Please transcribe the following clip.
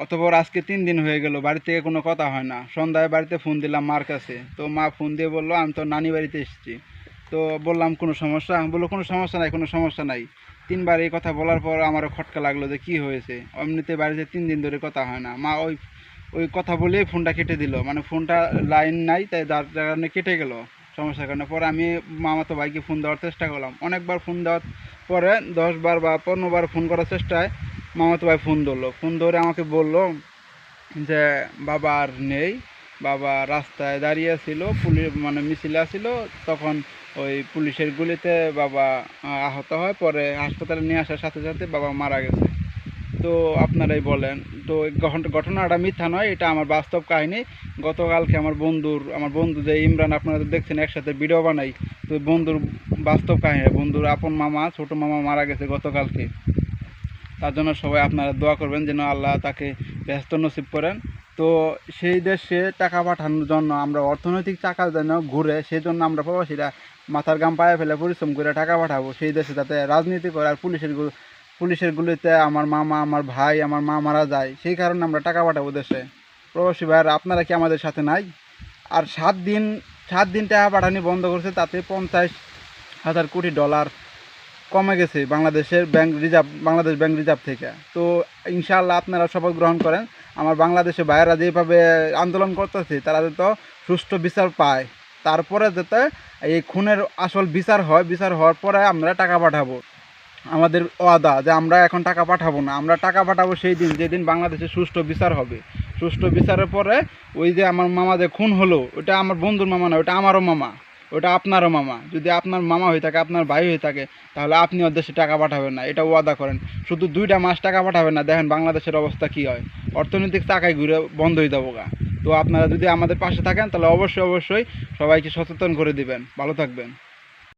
অতঃপর আজকে 3 দিন হয়ে গেল, বাড়ি থেকে কোনো কথা হয় না। সন্ধ্যায় বাড়িতে ফোন দিলাম মার কাছে, তো মা ফোন দিয়ে বললো আমি তো নানি বাড়িতে এসেছি। তো বললাম কোনো সমস্যা, বললো কোনো সমস্যা নাই, কোনো সমস্যা নাই। 3বার এই কথা বলার পর আমারও খটকা লাগলো যে কি হয়েছে। এমনিতে বাড়িতে 3 দিন ধরে কথা হয় না। মা ওই ওই কথা বলেই ফোনটা কেটে দিল, মানে ফোনটা লাইন নাই, তাই যার কারণে কেটে গেল সমস্যার কারণে। পরে আমি মামাতো ভাইকে ফোন দেওয়ার চেষ্টা করলাম, অনেকবার ফোন দেওয়ার পরে 10বার বা 15বার ফোন করার চেষ্টায় মামাতো ভাই ফোন ধরলো। ফোন ধরে আমাকে বললো যে বাবা আর নেই, বাবা রাস্তায় দাঁড়িয়ে ছিল, পুলিশ মানে মিছিলে ছিল, তখন ওই পুলিশের গুলিতে বাবা আহত হয়, পরে হাসপাতালে নিয়ে আসার সাথে সাথে বাবা মারা গেছে। তো আপনারাই বলেন, তো ঘটনাটা মিথ্যা নয়, এটা আমার বাস্তব কাহিনী। গতকালকে আমার বন্ধু যে ইমরান, আপনারা তো দেখছেন একসাথে ভিডিও বানাই, তো বন্ধুর বাস্তব কাহিনী, বন্ধুর আপন মামা, ছোট মামা মারা গেছে গতকালকে। তার জন্য সবাই আপনারা দোয়া করবেন যেন আল্লাহ তাকে ব্যস্ত নসিব করেন। তো সেই দেশে টাকা পাঠানোর জন্য আমরা অর্থনৈতিক টাকা যেন ঘুরে, সেই জন্য আমরা প্রবাসীরা মাথার ঘাম পায়ে ফেলে পরিশ্রম করে টাকা পাঠাবো সেই দেশে, যাতে রাজনীতি করে আর পুলিশের গুলিতে আমার মামা, আমার ভাই, আমার মা মারা যায়, সেই কারণে আমরা টাকা পাঠাবো দেশে। প্রবাসী ভাইয়েরা, আপনারা কি আমাদের সাথে নাই? আর 7 দিন টাকা পাঠানি বন্ধ করছে, তাতে $50,000 কোটি কমে গেছে বাংলাদেশ ব্যাংক রিজার্ভ থেকে। তো ইনশাআল্লাহ আপনারা শপথ গ্রহণ করেন, আমার বাংলাদেশে ভাইয়েরা যেভাবে আন্দোলন করতেছে তারা যাতে সুষ্ঠু বিচার পায়, তারপরে যাতে এই খুনের আসল বিচার হয়, বিচার হওয়ার পরে আমরা টাকা পাঠাবো। আমাদের ওয়াদা যে আমরা এখন টাকা পাঠাবো না, আমরা টাকা পাঠাবো সেই দিন যেদিন বাংলাদেশে সুষ্ঠু বিচার হবে। সুষ্ঠু বিচারের পরে ওই যে আমার মামা যে খুন হলো, ওটা আমার বন্ধুর মামা না, ওটা আমারও মামা, ওটা আপনারও মামা। যদি আপনার মামা হয়ে থাকে, আপনার ভাই হয়ে থাকে, তাহলে আপনি ওর দেশে টাকা পাঠাবেন না, এটা ওয়াদা করেন। শুধু 2টা মাস টাকা পাঠাবেন না, দেখেন বাংলাদেশের অবস্থা কী হয়, অর্থনৈতিক টাকায় ঘুরে বন্ধ হয়ে যাবো গা। তো আপনারা যদি আমাদের পাশে থাকেন তাহলে অবশ্যই সবাইকে সচেতন করে দিবেন। ভালো থাকবেন।